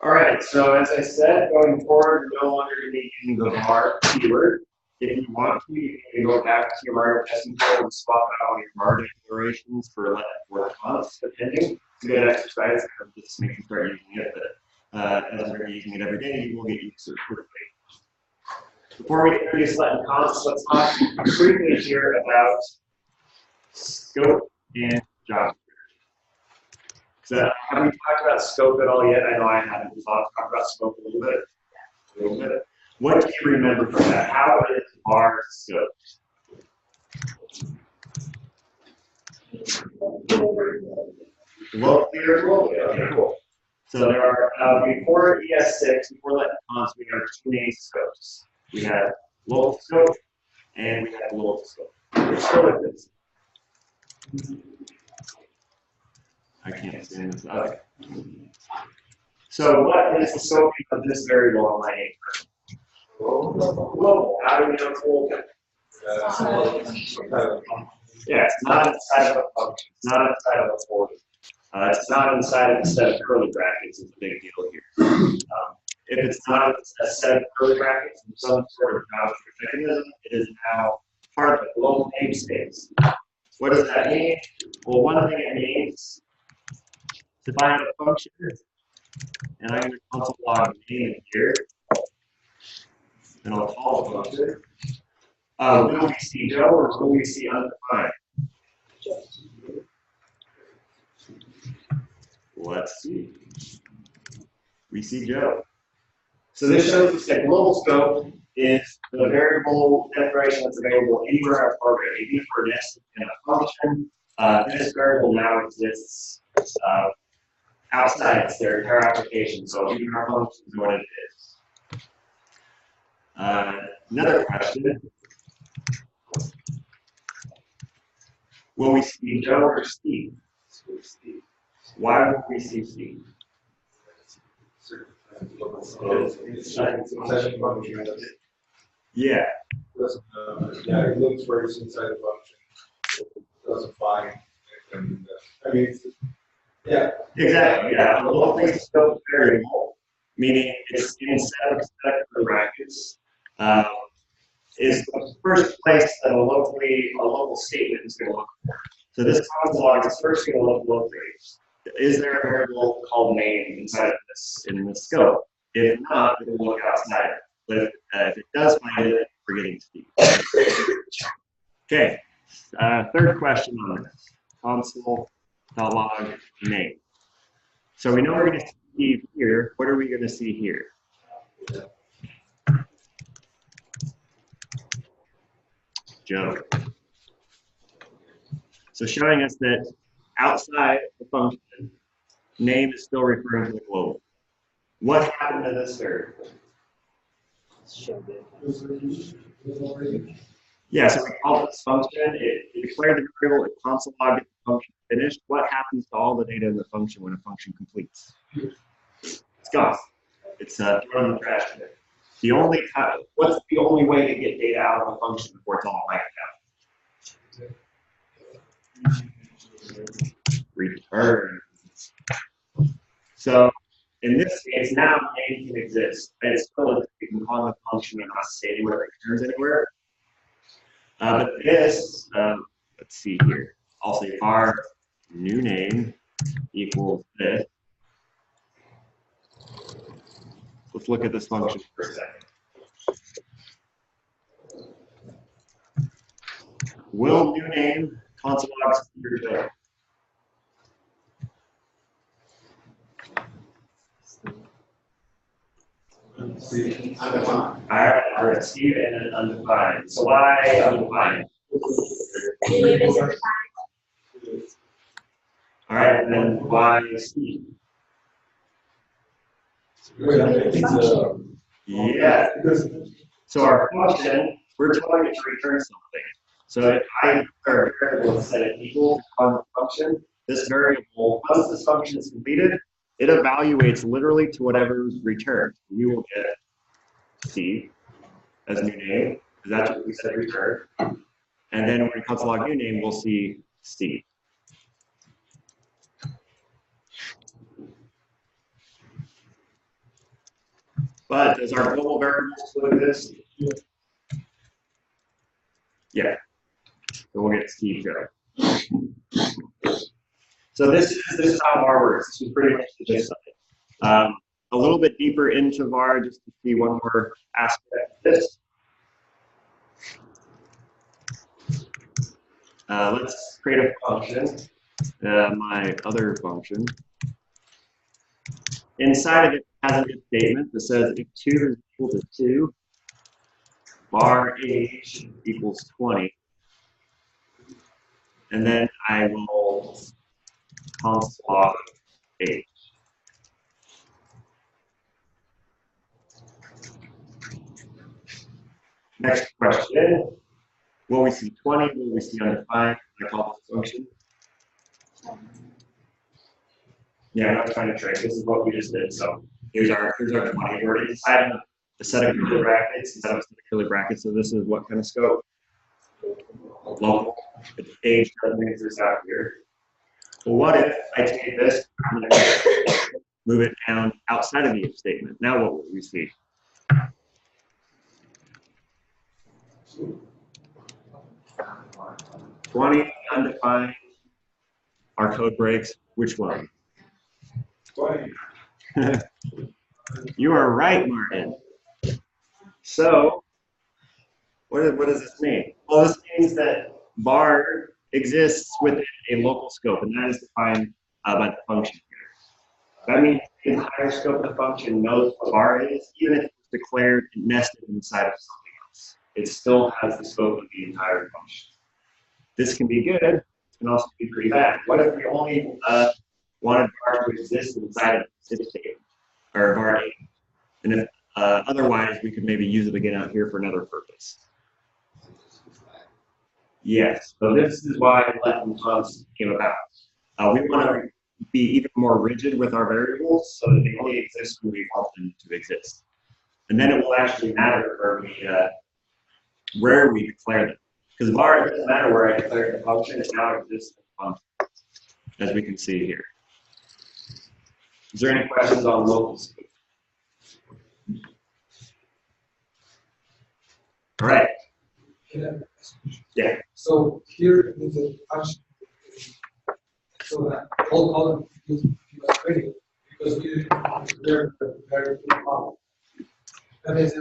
All right, so as I said, going forward, we're no longer going to be using the var keyword. If you want to, you can go back to your var testing code and swap out your var declarations for let or const, depending. It's a good exercise, kind of just make you start using it, but as we're using it every day, you will get used to it quickly. Before we introduce let and const, let's talk briefly here about scope and job. So have we talked about scope at all yet? I know I haven't talked about scope a little bit. What do you remember from that? How is var scoped? Locally or globally? Okay, cool. So there are, before ES6, before let and const, we have two main scopes. We have local scope and we have global scope. Which scope is this? I can't stand this. Okay. So what is the scope of this variable on my name? Global. How do we know it's global? Yeah, it's not inside of a function. It's not inside of a folder. It's not inside of a set of curly brackets. Is a big deal here. If it's not a set of curly brackets in some sort of JavaScript mechanism, it is now part of the global namespace. What does that mean? Well, one thing it means, if I have a function, and I'm going to console log name here, and I'll call the function, will we see Joe or will we see undefined? Let's see. We see Joe. So this shows us that global scope is the variable declaration that's available anywhere in our program, even if we're nested in a function. This variable now exists outside their entire application, so even our function is what it is. Another question. Will we see Joe or Steve? Why would we see Steve? Yeah. Yeah, it looks where it's inside the function. It doesn't find anything. I mean, yeah. Exactly. Yeah. A locally scoped variable, meaning it's inside of the brackets, is the first place that a local statement is going to look for. So this console log is first going to look locally. Is there a variable called name inside of this in the scope? If not, it will look outside. But if it does find it, we're getting Steve. Okay. Third question on this. Console.log name. So we know we're going to see Steve here. What are we going to see here? Joe. So showing us that outside the function, name is still referring to the global. What happened to this variable? Yeah, so we called this function. It declared the variable, it console logged the function finished. What happens to all the data in the function when a function completes? It's gone. It's thrown in the trash bin. What's the only way to get data out of a function before it's all wiped out? Return. So in this case, now name can exist. And it's still you can call the function and not say anywhere it returns anywhere. But this, let's see here. I'll say var new name equals this. Let's look at this function for a second. Will new name console log your Joe? Undefined. All right, Steve and then undefined. So why undefined? All right, and then why Steve? Yeah. So our function, we're telling it to return something. So if I declare a variable instead of equal on the function, this variable, once this function is completed, it evaluates literally to whatever is returned. We will get Steve as new name, because that's what we said return. And then when we console log new name, we'll see Steve. But does our global variable still exist? Yeah. So we'll get Steve here. So this is how var works. This is pretty much the gist of it. A little bit deeper into var, just to see one more aspect of this. Let's create a function, my other function. Inside of it has an if statement that says if 2 is equal to 2, var age equals 20. And then I will const log age. Next question. Will we see 20? Will we see undefined? I call this function. Yeah, I'm not trying to trick. This is what we just did. So here's our 20. We already decided a set of curly brackets instead of a set of curly brackets. So this is what kind of scope? Local. Its age doesn't exist out here. Well, what if I take this and move it down outside of the if statement? Now what will we see? $20 undefined. Our code breaks. Which one? 20. You are right, Martin. So, what does this mean? Well, this means that var exists within a local scope, and that is defined by the function here. That means the entire scope of the function knows what var is, even if it's declared and nested inside of something else. It still has the scope of the entire function. This can be good. It can also be pretty bad. What if we only wanted var to exist inside of the if statement, or var 8? And if otherwise, we could maybe use it again out here for another purpose. Yes, so this is why let and const came about. We want to be even more rigid with our variables so that they only exist when we want them to exist. And then it will actually matter where we declare them. Because var, it doesn't matter where I declare the function, it now exists in the function, as we can see here. Is there any questions on local scope? All right. Yeah. So here is a function. So that whole column is radio because we they're very problem. That is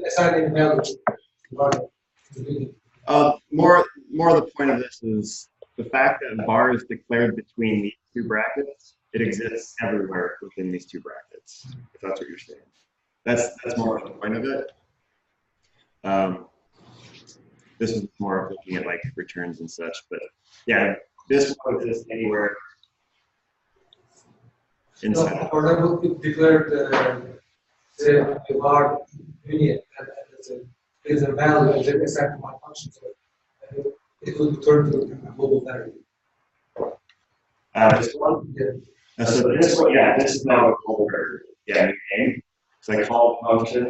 assigning value to more the point of this is the fact that var is declared between these two brackets. It exists everywhere within these two brackets. If that's what you're saying. That's more of the point of it. This is more of looking at like returns and such, but yeah, this will exist anywhere inside. So, for example, if declared the var union and there's a value and there's exact one function, so it will return to a global variable. This one? Yeah. So this one, yeah, this is now a global variable. Yeah, new name. So I call the function,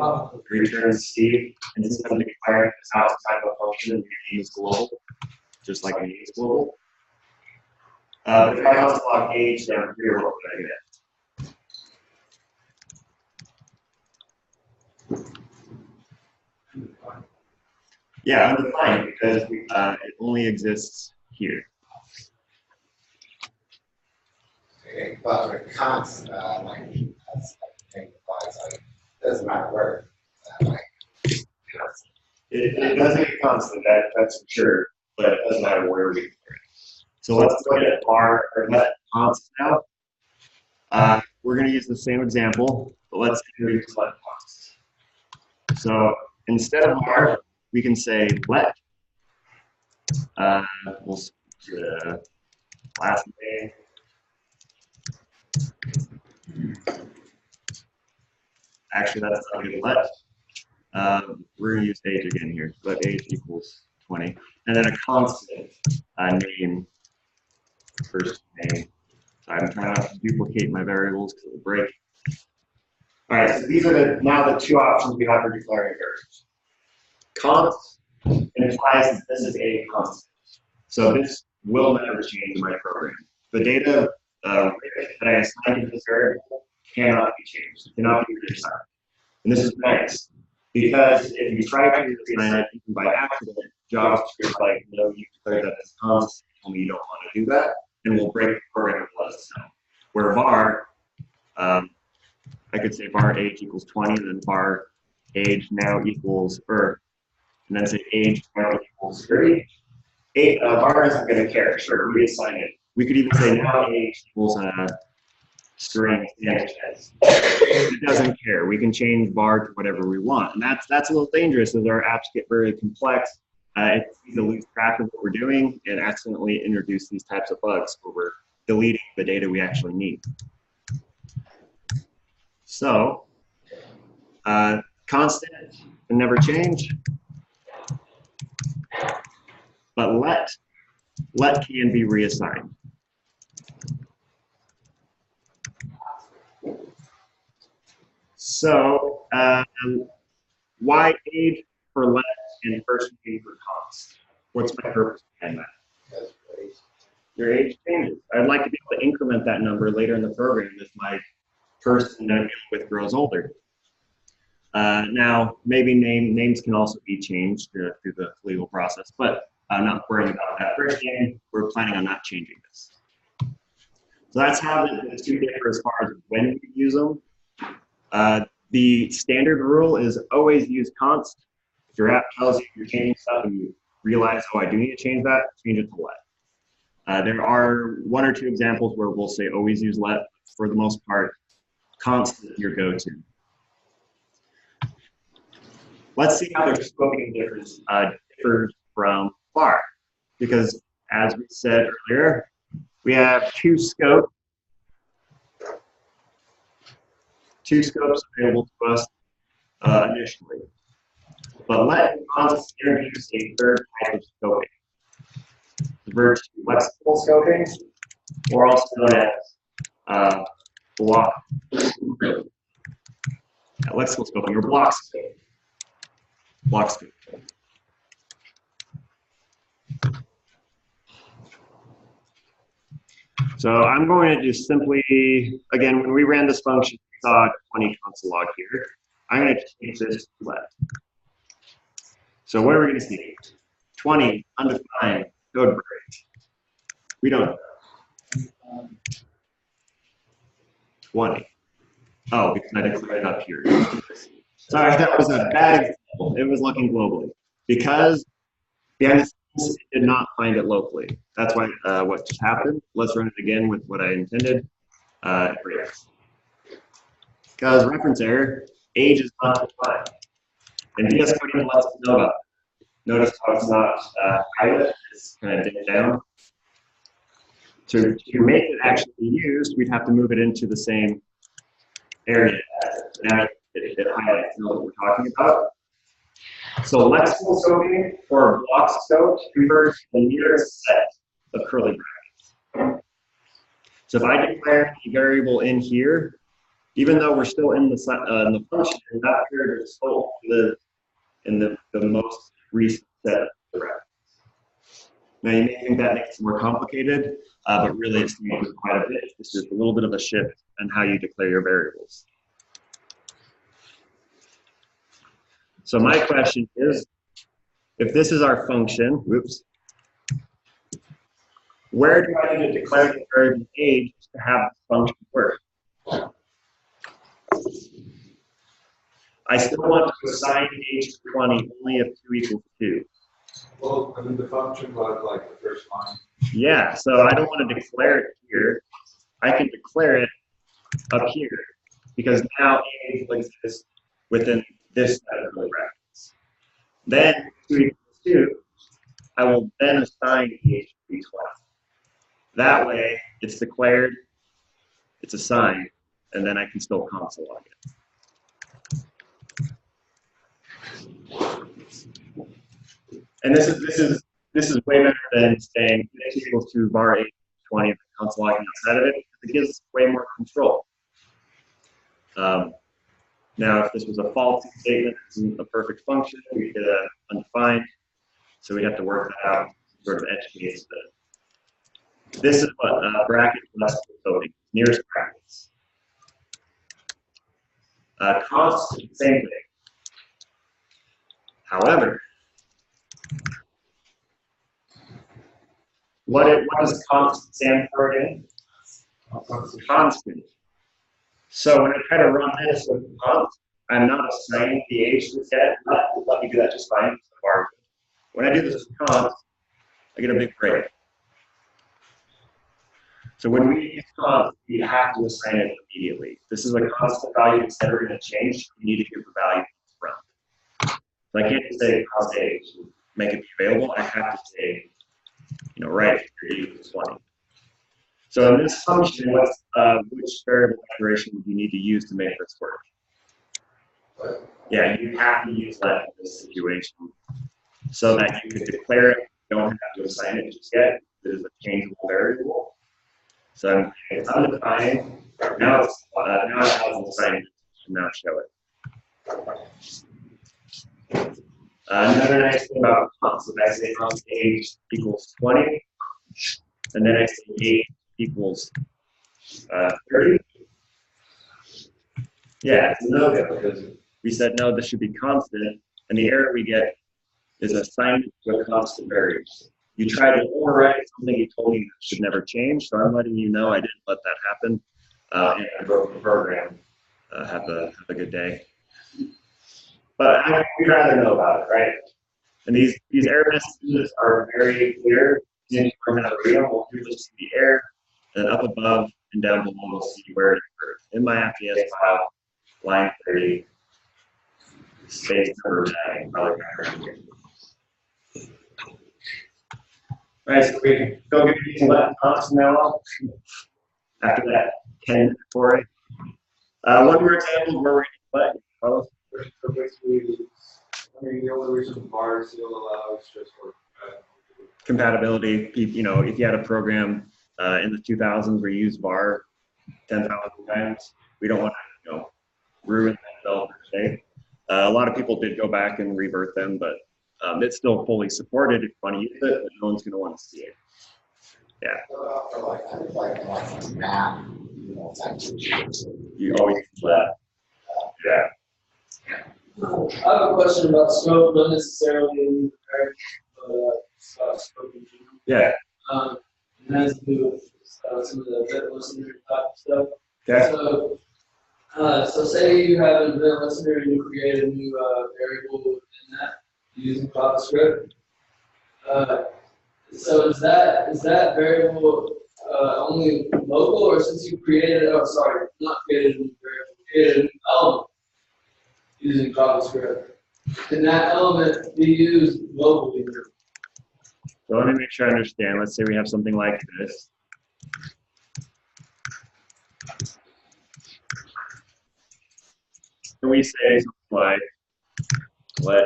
returns Steve, and this is going to declare this outside of a function, and the name is global, just like the name is global. But if I also log age down here, what would I get? Yeah, undefined because it only exists here. Okay, but with const, that's like doesn't matter where. It does make a constant, that's for sure, but it doesn't matter where we declare it. So let's look at var or let const now. We're going to use the same example, but let's introduce let const. So instead of var, we can say let. We'll last name. Actually, that's not going to let. We're going to use age again here. Let age equals 20. And then a constant name, first name. So I'm trying not to duplicate my variables because it'll break. All right, so these are now the two options we have for declaring variables. Const implies that this is a constant. So this will never change in my program. The data that I assigned to this variable cannot be changed. It cannot be reassigned. And this is nice, because if you try to reassign it even by accident, JavaScript like, no, you declared that as constant, tell me you don't want to do that, and we'll break the program and let us know. Where var, I could say var age equals 20, and then var age now equals, and then say age now equals 30. Var isn't going to care. Sure, reassign it. We could even say now age equals string Sanchez. It doesn't care. We can change var to whatever we want, and that's a little dangerous as our apps get very complex. It's easy to lose track of what we're doing and accidentally introduce these types of bugs where we're deleting the data we actually need. So, constant can never change, but let can be reassigned. So, why age for let and first name for const? What's my purpose behind that? That's great. Your age changes. I'd like to be able to increment that number later in the program if my person that I'm dealing with grows older. Now, maybe names can also be changed through the legal process, but I'm not worrying about that. First name, we're planning on not changing this. So that's how the two differ as far as when we use them. The standard rule is always use const. If your app tells you you're changing stuff and you realize, oh, I do need to change that, change it to let. There are one or two examples where we'll say always use let. For the most part, const is your go-to. Let's see how their scoping differs from var. Because as we said earlier, we have two scopes available to us initially. But let const introduce a third type of scoping. Revert to lexical scoping, or also known as block. Lexical scoping or block scoping. Block scoping. So I'm going to just simply, again, when we ran this function, we saw 20 console log here. I'm going to change this to let. So what are we going to see? 20, undefined, code break. We don't know. 20. Oh, because I declared it up here. Sorry, that was a bad example. It was looking globally. Because behind the scenes, it did not find it locally. That's why what just happened. Let's run it again with what I intended. It breaks. Because reference error, age is not defined. And VS Code lets us know about it. Notice how it's not highlighted, it's kind of dipped down. To make it actually be used, we'd have to move it into the same area. Now it highlights what we're talking about. So lexical scoping or block scope refers to the nearest set of curly brackets. So if I declare a variable in here, even though we're still in the function, that period will still live in the most recent set of brackets. Now you may think that makes it more complicated, but really it's quite a bit. This is a little bit of a shift in how you declare your variables. So my question is, if this is our function, whoops, where do I need to declare the variable age to have this function work? I still want to assign age to 20 only if 2 equals 2. Well, I mean, the function was like the first line. Yeah, so I don't want to declare it here. I can declare it up here because now age exists within this set of brackets. Then 2 equals 2, I will then assign age to be 20. That way, it's declared, it's assigned, and then I can still console log it. And this is way better than saying x equals to var 8 20 and console logging outside of it because it gives us way more control. Now, if this was a faulty statement, this isn't a perfect function, we get a undefined, so we'd have to work that out, sort of edge case. But this is what bracket plus coding, nearest brackets. Const, same thing. However, what does const stand for again? Constant. So when I try to run this with const, I'm not assigning the age to set. Let me do that just fine so far. When I do this with const, I get a big break. So when we use const, we have to assign it immediately. This is a constant value that's never going to change. You need to give the value from. So I can't just say const age, make it be available. I have to say, right here equals 20. So in this function, which variable declaration would you need to use to make this work? Yeah, you have to use let in this situation so that you can declare it. You don't have to assign it just yet. It is a changeable variable. So it's undefined. Now it hasn't assigned it. And now show it. Another nice thing about const is I say const age equals 20, and then I say age equals 30. Yeah, it's a no-go because we said no, this should be constant, and the error we get is assigned to a constant variable. You try to override something you told me should never change, so I'm letting you know I didn't let that happen, and I broke the program. Have a good day. But we'd rather know about it, right? And these error messages are very clear. If we're going to read them, we'll just see the error, and then up above and down below, we'll see where it occurred. In my FDS file, line 30, space number 9, probably right here. All right, so we go get these left const now. After that 10 for it. One more example where we're going to play. So basically, the only reason var still allows just for compatibility. If you had a program in the 2000s where you used var 10,000 times, we don't want to, ruin that developer state. A lot of people did go back and revert them, but it's still fully supported if you want to use it, but no one's going to want to see it. Yeah. Math, You always use that. Yeah. I have a question about scope, not necessarily in the about scope in general. Yeah. It has to do with some of the event listener type stuff. Okay. So say you have an event listener and you create a new variable within that using JavaScript. So is that variable only local, or since you created, not created a new variable, created a new element using JavaScript, can that element be used locally? So let me make sure I understand. Let's say we have something like this. Can we say something like let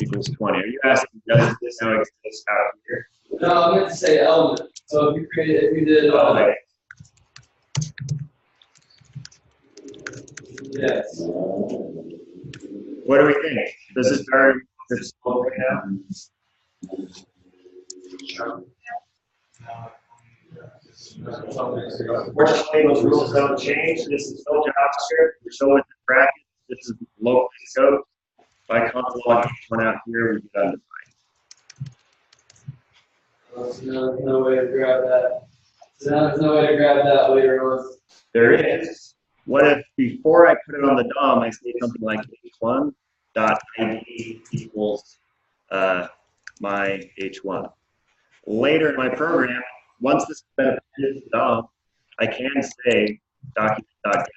equals 20? Are you asking does this now exist out here? No, I meant to say element. So if you did, yes. What do we think? Does this variable exist right now? Unfortunately, those rules don't change. This is still JavaScript. We're still within brackets. This is locally scoped. By console log each one out here, we've got There's no way to grab that. So now there's no way to grab that later on. There is. What if before I put it on the DOM, I say something like h1.id equals my h1. Later in my program, once this has been appended to the DOM, I can say document.get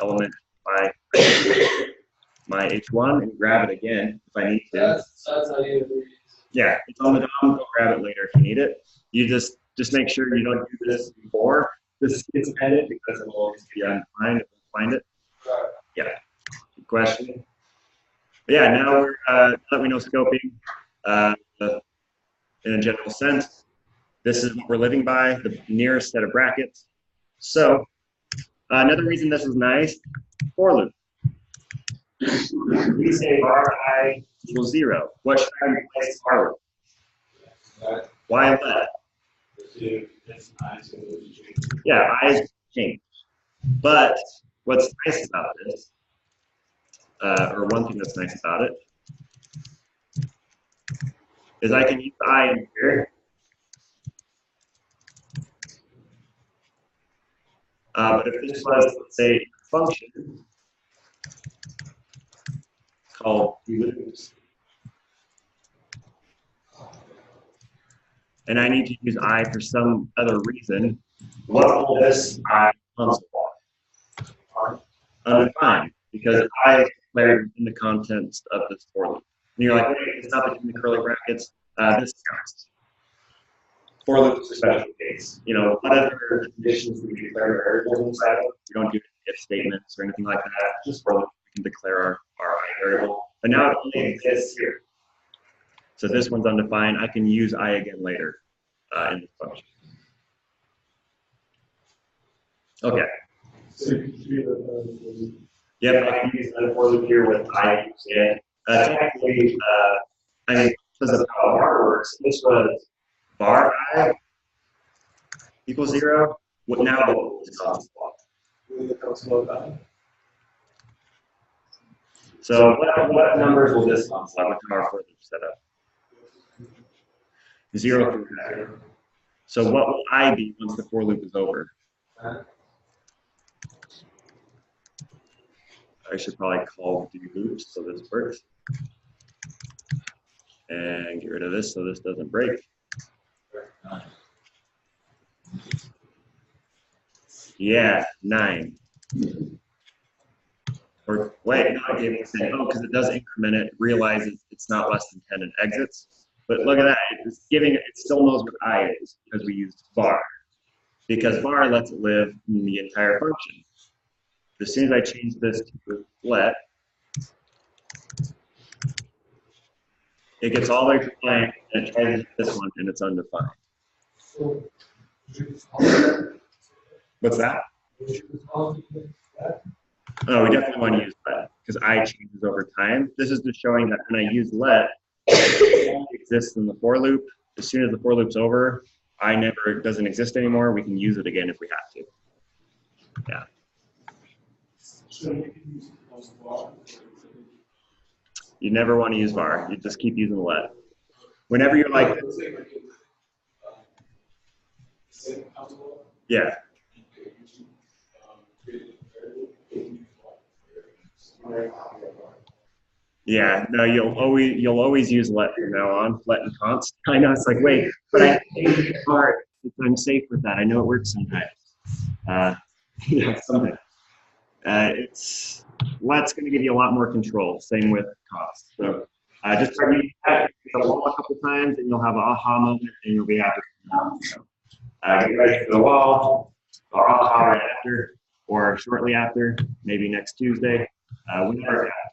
element my h1 and grab it again if I need to. That's how you use it. Yeah, it's on the DOM. Go grab it later if you need it. You just make sure you don't do this before this gets appended because it will always be undefined if you find it. Yeah. Good question. But yeah, now we're now that we know scoping in a general sense. This is what we're living by, the nearest set of brackets. So another reason this is nice, for loop. We say var I equals 0. What should I replace var with? Why let? Yeah, I is changed. But what's nice about this, or one thing that's nice about it, is I can use I in here. But if this was, let's say, a function called loops, and I need to use I for some other reason, what will this I console? Undefined, because I is declared in the contents of this for loop. And you're like, wait, it's not between the curly brackets. This counts. For loops are special case. You know, what other conditions we declare variables inside of? We don't do if statements or anything like that. Just for loops, we can declare our I variable. But now it only exists here. So this one's undefined. I can use I again later in this function. Okay. So you can do the, Yep, I can use another for loop here with I equals n. Technically, I mean, because of how var works, this was var I equals 0. What now is constant block? So what numbers will this constant block with our for loop set up? 0 through 9. So what will I be once the for loop is over? I should probably call do loops so this works. And get rid of this so this doesn't break. Yeah, 9. Or wait, no, I gave it 10. Oh, because it does increment it, realizes it's not less than 10 and exits. But look at that, it's giving it still knows what I is because we used var. Because var lets it live in the entire function. As soon as I change this to let, it gets all the way to blank and it tries to hit this one and it's undefined. so, What's that? Oh, we definitely want to use let because I changes over time. This is just showing that when I use let, it only exists in the for loop. As soon as the for loop's over, I never doesn't exist anymore. We can use it again if we have to. Yeah. So you can use var. You never want to use var. You just keep using let. Whenever you're like, yeah. Yeah, no, you'll always use let from now on, let and const. I know it's like, wait, but I hate var. I'm safe with that. I know it works sometimes. Yeah, sometimes. It's let's going to give you a lot more control. Same with const. So just start using that a couple times, and you'll have an aha moment, and you'll be happy. So, get ready for the wall, or aha right after, or shortly after, maybe next Tuesday, whenever it happens.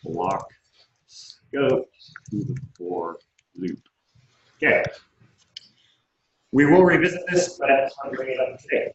Block scope to the for loop. Okay. We will revisit this, but I just want to bring it up today.